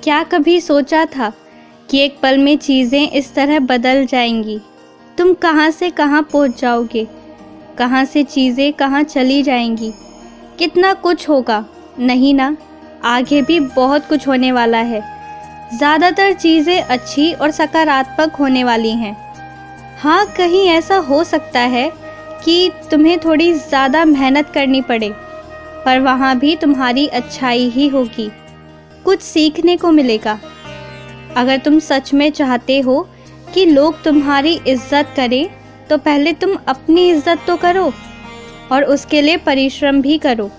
क्या कभी सोचा था कि एक पल में चीज़ें इस तरह बदल जाएंगी? तुम कहाँ से कहाँ पहुँच जाओगे, कहाँ से चीज़ें कहाँ चली जाएंगी। कितना कुछ होगा, नहीं ना, आगे भी बहुत कुछ होने वाला है। ज़्यादातर चीज़ें अच्छी और सकारात्मक होने वाली हैं। हाँ, कहीं ऐसा हो सकता है कि तुम्हें थोड़ी ज़्यादा मेहनत करनी पड़े, पर वहाँ भी तुम्हारी अच्छाई ही होगी। कुछ सीखने को मिलेगा। अगर तुम सच में चाहते हो कि लोग तुम्हारी इज्जत करें, तो पहले तुम अपनी इज्जत तो करो और उसके लिए परिश्रम भी करो।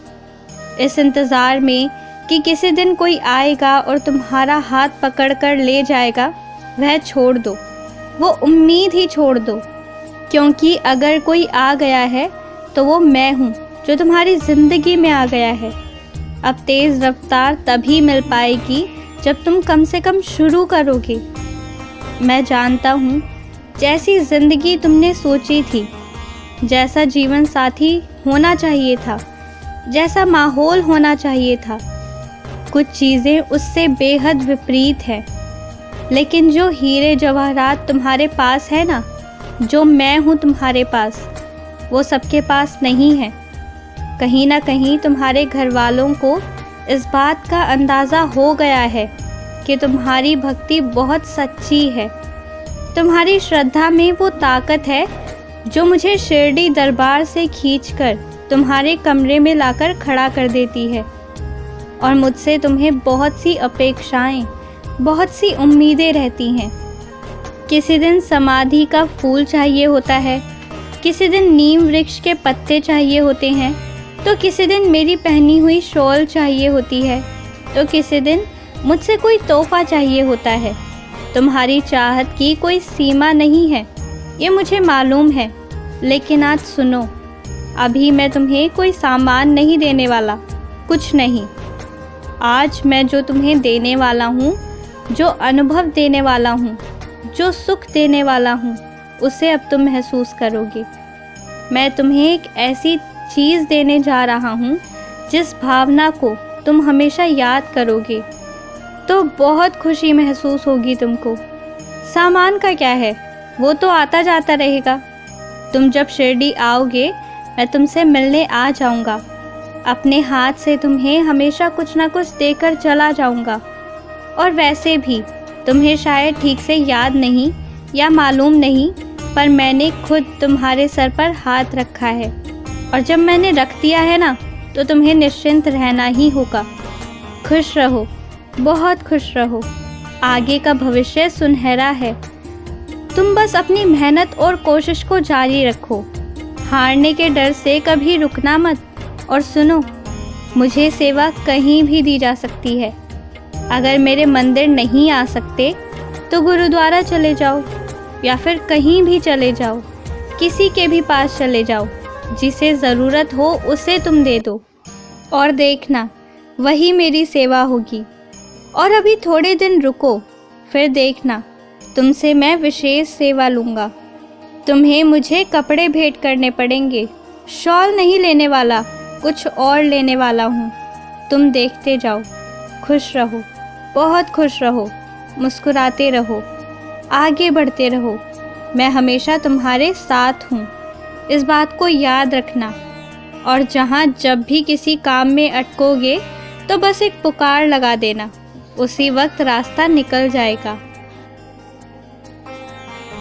इस इंतज़ार में कि किसी दिन कोई आएगा और तुम्हारा हाथ पकड़कर ले जाएगा, वह छोड़ दो, वो उम्मीद ही छोड़ दो। क्योंकि अगर कोई आ गया है तो वो मैं हूँ जो तुम्हारी ज़िंदगी में आ गया है। अब तेज़ रफ्तार तभी मिल पाएगी जब तुम कम से कम शुरू करोगे। मैं जानता हूँ, जैसी ज़िंदगी तुमने सोची थी, जैसा जीवन साथी होना चाहिए था, जैसा माहौल होना चाहिए था, कुछ चीज़ें उससे बेहद विपरीत हैं। लेकिन जो हीरे जवाहरात तुम्हारे पास है ना, जो मैं हूँ तुम्हारे पास, वो सबके पास नहीं है। कहीं ना कहीं तुम्हारे घर वालों को इस बात का अंदाज़ा हो गया है कि तुम्हारी भक्ति बहुत सच्ची है। तुम्हारी श्रद्धा में वो ताकत है जो मुझे शिरडी दरबार से खींचकर तुम्हारे कमरे में लाकर खड़ा कर देती है। और मुझसे तुम्हें बहुत सी अपेक्षाएं, बहुत सी उम्मीदें रहती हैं। किसी दिन समाधि का फूल चाहिए होता है, किसी दिन नीम वृक्ष के पत्ते चाहिए होते हैं, तो किसी दिन मेरी पहनी हुई शॉल चाहिए होती है, तो किसी दिन मुझसे कोई तोहफा चाहिए होता है। तुम्हारी चाहत की कोई सीमा नहीं है, ये मुझे मालूम है। लेकिन आज सुनो, अभी मैं तुम्हें कोई सामान नहीं देने वाला, कुछ नहीं। आज मैं जो तुम्हें देने वाला हूँ, जो अनुभव देने वाला हूँ, जो सुख देने वाला हूँ, उसे अब तुम महसूस करोगे। मैं तुम्हें एक ऐसी चीज़ देने जा रहा हूँ जिस भावना को तुम हमेशा याद करोगे, तो बहुत खुशी महसूस होगी तुमको। सामान का क्या है, वो तो आता जाता रहेगा। तुम जब शिरडी आओगे, मैं तुमसे मिलने आ जाऊँगा। अपने हाथ से तुम्हें हमेशा कुछ ना कुछ देकर चला जाऊँगा। और वैसे भी तुम्हें शायद ठीक से याद नहीं या मालूम नहीं, पर मैंने खुद तुम्हारे सर पर हाथ रखा है। और जब मैंने रख दिया है ना, तो तुम्हें निश्चिंत रहना ही होगा। खुश रहो, बहुत खुश रहो। आगे का भविष्य सुनहरा है। तुम बस अपनी मेहनत और कोशिश को जारी रखो। हारने के डर से कभी रुकना मत। और सुनो, मुझे सेवा कहीं भी दी जा सकती है। अगर मेरे मंदिर नहीं आ सकते तो गुरुद्वारा चले जाओ, या फिर कहीं भी चले जाओ, किसी के भी पास चले जाओ, जिसे ज़रूरत हो उसे तुम दे दो। और देखना, वही मेरी सेवा होगी। और अभी थोड़े दिन रुको, फिर देखना, तुमसे मैं विशेष सेवा लूँगा। तुम्हें मुझे कपड़े भेंट करने पड़ेंगे। शॉल नहीं लेने वाला, कुछ और लेने वाला हूँ। तुम देखते जाओ। खुश रहो, बहुत खुश रहो, मुस्कुराते रहो, आगे बढ़ते रहो। मैं हमेशा तुम्हारे साथ हूँ, इस बात को याद रखना। और जहाँ जब भी किसी काम में अटकोगे, तो बस एक पुकार लगा देना, उसी वक्त रास्ता निकल जाएगा।